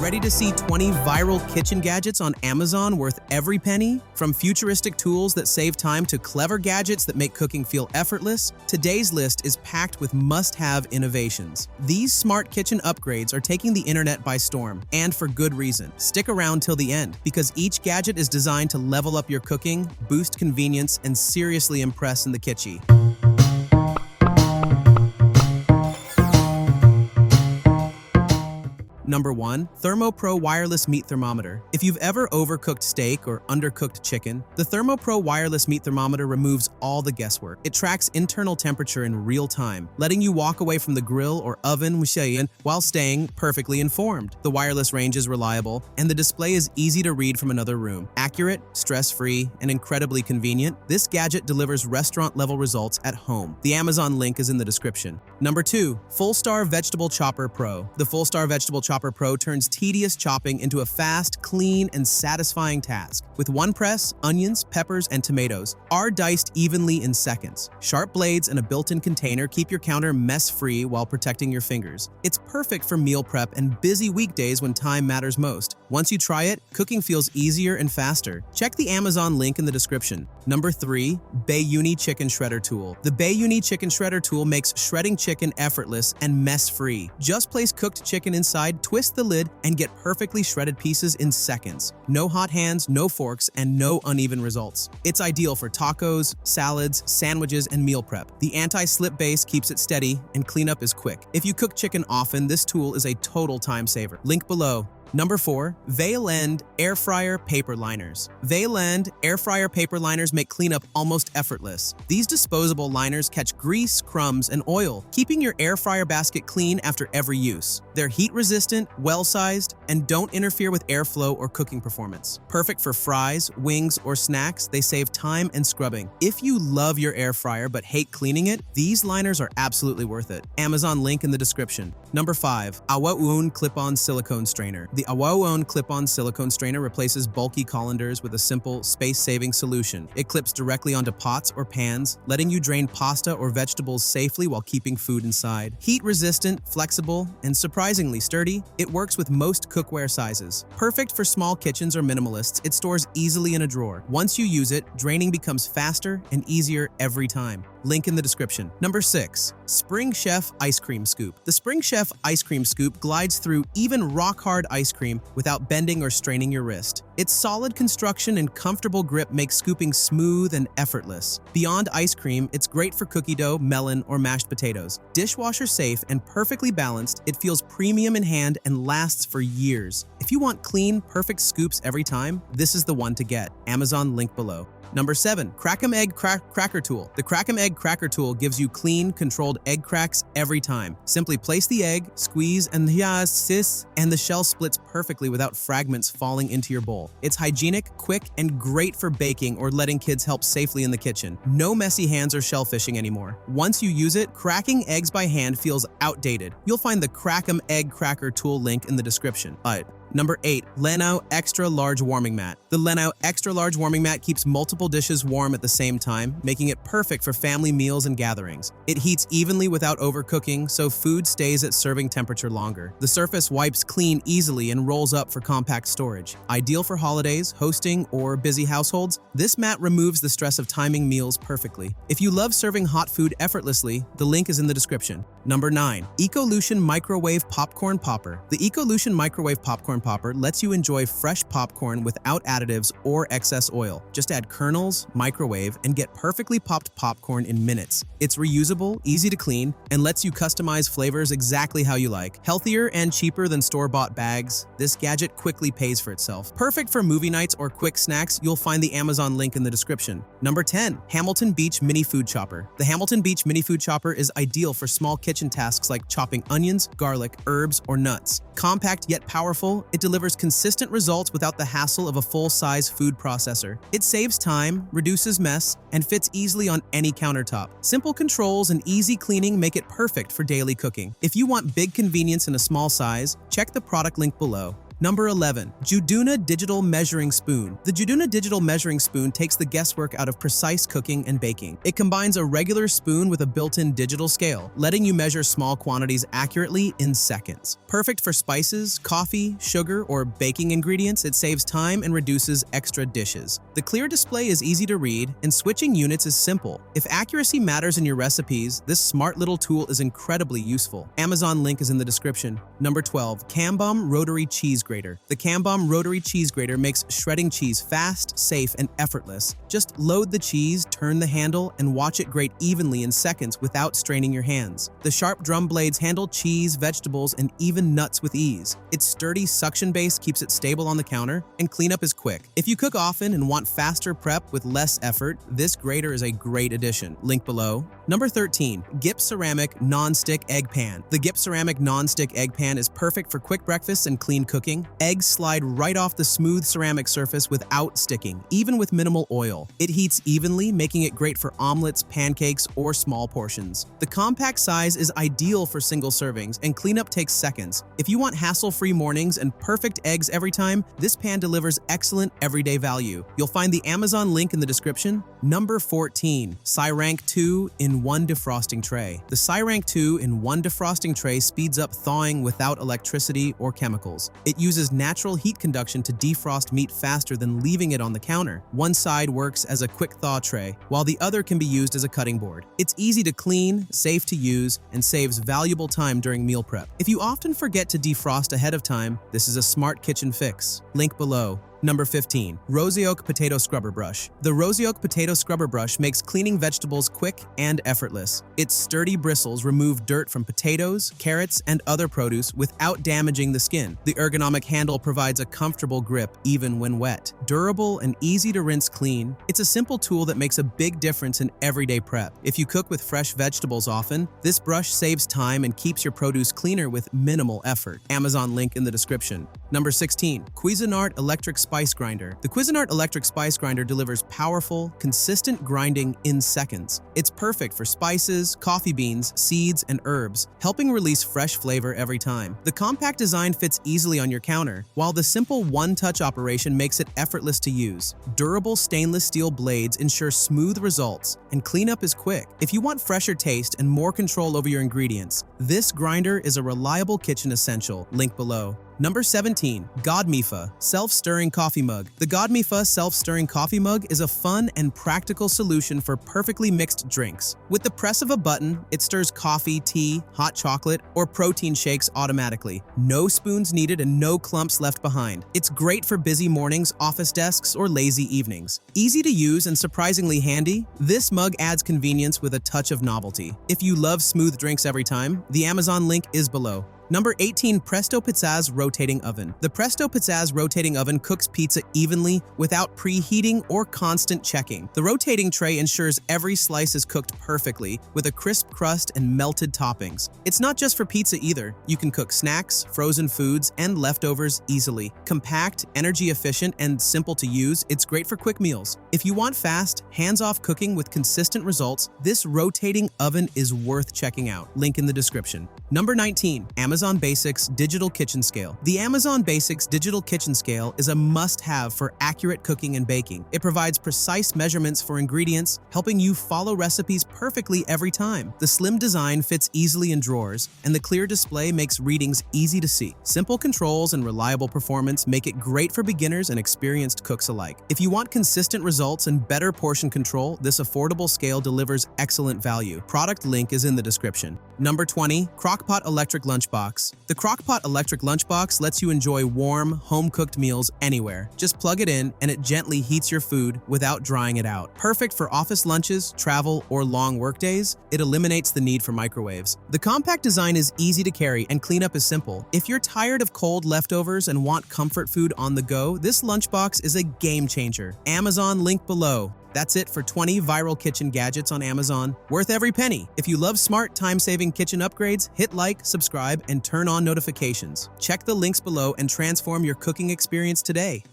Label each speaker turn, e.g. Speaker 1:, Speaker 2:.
Speaker 1: Ready to see 20 viral kitchen gadgets on Amazon worth every penny? From futuristic tools that save time to clever gadgets that make cooking feel effortless, today's list is packed with must-have innovations. These smart kitchen upgrades are taking the internet by storm, and for good reason. Stick around till the end, because each gadget is designed to level up your cooking, boost convenience, and seriously impress in the kitchen. Number 1. Thermopro Wireless Meat Thermometer. If you've ever overcooked steak or undercooked chicken, the Thermopro Wireless Meat Thermometer removes all the guesswork. It tracks internal temperature in real time, letting you walk away from the grill or oven while staying perfectly informed. The wireless range is reliable, and the display is easy to read from another room. Accurate, stress-free, and incredibly convenient, this gadget delivers restaurant-level results at home. The Amazon link is in the description. Number 2. Fullstar Vegetable Chopper Pro. The Fullstar Vegetable Chopper Pro turns tedious chopping into a fast, clean, and satisfying task. With one press, onions, peppers, and tomatoes are diced evenly in seconds. Sharp blades and a built-in container keep your counter mess-free while protecting your fingers. It's perfect for meal prep and busy weekdays when time matters most. Once you try it, cooking feels easier and faster. Check the Amazon link in the description. Number 3. Beiyunee Chicken Shredder Tool. The Beiyunee Chicken Shredder Tool makes shredding chicken effortless and mess-free. Just place cooked chicken inside, twist the lid, and get perfectly shredded pieces in seconds. No hot hands, no forks, and no uneven results. It's ideal for tacos, salads, sandwiches, and meal prep. The anti-slip base keeps it steady, and cleanup is quick. If you cook chicken often, this tool is a total time saver. Link below. Number 4. Vailnd Air Fryer Paper Liners. Vailnd Air Fryer Paper Liners make cleanup almost effortless. These disposable liners catch grease, crumbs, and oil, keeping your air fryer basket clean after every use. They're heat-resistant, well-sized, and don't interfere with airflow or cooking performance. Perfect for fries, wings, or snacks, they save time and scrubbing. If you love your air fryer but hate cleaning it, these liners are absolutely worth it. Amazon link in the description. Number 5. Auoon Clip-On Silicone Strainer. The Auoon Clip-On Silicone Strainer replaces bulky colanders with a simple, space-saving solution. It clips directly onto pots or pans, letting you drain pasta or vegetables safely while keeping food inside. Heat-resistant, flexible, and surprisingly sturdy, it works with most cookware sizes. Perfect for small kitchens or minimalists, it stores easily in a drawer. Once you use it, draining becomes faster and easier every time. Link in the description. Number 6. Spring Chef Ice Cream Scoop. The Spring Chef Ice Cream Scoop glides through even rock-hard ice cream without bending or straining your wrist. Its solid construction and comfortable grip make scooping smooth and effortless. Beyond ice cream, it's great for cookie dough, melon, or mashed potatoes. Dishwasher safe and perfectly balanced, it feels premium in hand and lasts for years. If you want clean, perfect scoops every time, this is the one to get. Amazon link below. Number 7. Crack'em Egg Cracker Tool. The Crack'em Egg Cracker Tool gives you clean, controlled egg cracks every time. Simply place the egg, squeeze, and the shell splits perfectly without fragments falling into your bowl. It's hygienic, quick, and great for baking or letting kids help safely in the kitchen. No messy hands or shellfishing anymore. Once you use it, cracking eggs by hand feels outdated. You'll find the Crack'em Egg Cracker Tool link in the description. Number 8. Lnniw Extra Large Warming Mat. The Lnniw Extra Large Warming Mat keeps multiple dishes warm at the same time, making it perfect for family meals and gatherings. It heats evenly without overcooking, so food stays at serving temperature longer. The surface wipes clean easily and rolls up for compact storage. Ideal for holidays, hosting, or busy households, this mat removes the stress of timing meals perfectly. If you love serving hot food effortlessly, the link is in the description. Number 9. Ecolution Microwave Popcorn Popper. The Ecolution Microwave Popcorn Popper lets you enjoy fresh popcorn without additives or excess oil. Just add kernels, microwave, and get perfectly popped popcorn in minutes. It's reusable, easy to clean, and lets you customize flavors exactly how you like. Healthier and cheaper than store-bought bags, this gadget quickly pays for itself. Perfect for movie nights or quick snacks, you'll find the Amazon link in the description. Number 10. Hamilton Beach Mini Food Chopper. The Hamilton Beach Mini Food Chopper is ideal for small kitchen tasks like chopping onions, garlic, herbs, or nuts. Compact yet powerful, it delivers consistent results without the hassle of a full-size food processor. It saves time, reduces mess, and fits easily on any countertop. Simple controls and easy cleaning make it perfect for daily cooking. If you want big convenience in a small size, check the product link below. Number 11. Juduna Digital Measuring Spoon. The Juduna Digital Measuring Spoon takes the guesswork out of precise cooking and baking. It combines a regular spoon with a built-in digital scale, letting you measure small quantities accurately in seconds. Perfect for spices, coffee, sugar, or baking ingredients, it saves time and reduces extra dishes. The clear display is easy to read, and switching units is simple. If accuracy matters in your recipes, this smart little tool is incredibly useful. Amazon link is in the description. Number 12. Cambom Rotary Cheese Grater. The Cambom Rotary Cheese Grater makes shredding cheese fast, safe, and effortless. Just load the cheese, turn the handle, and watch it grate evenly in seconds without straining your hands. The sharp drum blades handle cheese, vegetables, and even nuts with ease. Its sturdy suction base keeps it stable on the counter, and cleanup is quick. If you cook often and want faster prep with less effort, this grater is a great addition. Link below. Number 13. Gipp Ceramic Non-Stick Egg Pan. The Gipp Ceramic Non-Stick Egg Pan is perfect for quick breakfasts and clean cooking. Eggs slide right off the smooth ceramic surface without sticking, even with minimal oil. It heats evenly, making it great for omelets, pancakes, or small portions. The compact size is ideal for single servings, and cleanup takes seconds. If you want hassle-free mornings and perfect eggs every time, this pan delivers excellent everyday value. You'll find the Amazon link in the description. Number 14. Cyrank 2-in-1 Defrosting Tray. The Cyrank 2-in-1 Defrosting Tray speeds up thawing without electricity or chemicals. It uses natural heat conduction to defrost meat faster than leaving it on the counter. One side works as a quick thaw tray, while the other can be used as a cutting board. It's easy to clean, safe to use, and saves valuable time during meal prep. If you often forget to defrost ahead of time, this is a smart kitchen fix. Link below. Number 15. Roseok Potato Scrubber Brush. The Roseok Potato Scrubber Brush makes cleaning vegetables quick and effortless. Its sturdy bristles remove dirt from potatoes, carrots, and other produce without damaging the skin. The ergonomic handle provides a comfortable grip even when wet. Durable and easy to rinse clean, it's a simple tool that makes a big difference in everyday prep. If you cook with fresh vegetables often, this brush saves time and keeps your produce cleaner with minimal effort. Amazon link in the description. Number 16. Cuisinart Electric Spice Grinder. The Cuisinart Electric Spice Grinder delivers powerful, consistent grinding in seconds. It's perfect for spices, coffee beans, seeds, and herbs, helping release fresh flavor every time. The compact design fits easily on your counter, while the simple one-touch operation makes it effortless to use. Durable stainless steel blades ensure smooth results, and cleanup is quick. If you want fresher taste and more control over your ingredients, this grinder is a reliable kitchen essential. Link below. Number 17. Godmifa Self-Stirring Coffee Mug. The Godmifa Self-Stirring Coffee Mug is a fun and practical solution for perfectly mixed drinks. With the press of a button, it stirs coffee, tea, hot chocolate, or protein shakes automatically. No spoons needed and no clumps left behind. It's great for busy mornings, office desks, or lazy evenings. Easy to use and surprisingly handy, this mug adds convenience with a touch of novelty. If you love smooth drinks every time, the Amazon link is below. Number 18. Presto Pizzazz Rotating Oven. The Presto Pizzazz Rotating Oven cooks pizza evenly without preheating or constant checking. The rotating tray ensures every slice is cooked perfectly with a crisp crust and melted toppings. It's not just for pizza either. You can cook snacks, frozen foods, and leftovers easily. Compact, energy efficient, and simple to use, it's great for quick meals. If you want fast, hands-off cooking with consistent results, this rotating oven is worth checking out. Link in the description. Number 19. Amazon Basics Digital Kitchen Scale. The Amazon Basics Digital Kitchen Scale is a must-have for accurate cooking and baking. It provides precise measurements for ingredients, helping you follow recipes perfectly every time. The slim design fits easily in drawers, and the clear display makes readings easy to see. Simple controls and reliable performance make it great for beginners and experienced cooks alike. If you want consistent results and better portion control, this affordable scale delivers excellent value. Product link is in the description. Number 20. Crock-Pot Electric Lunchbox. The Crock-Pot Electric Lunchbox lets you enjoy warm, home-cooked meals anywhere. Just plug it in and it gently heats your food without drying it out. Perfect for office lunches, travel, or long workdays, it eliminates the need for microwaves. The compact design is easy to carry and cleanup is simple. If you're tired of cold leftovers and want comfort food on the go, this lunchbox is a game changer. Amazon link below. That's it for 20 viral kitchen gadgets on Amazon, worth every penny. If you love smart, time-saving kitchen upgrades, hit like, subscribe, and turn on notifications. Check the links below and transform your cooking experience today.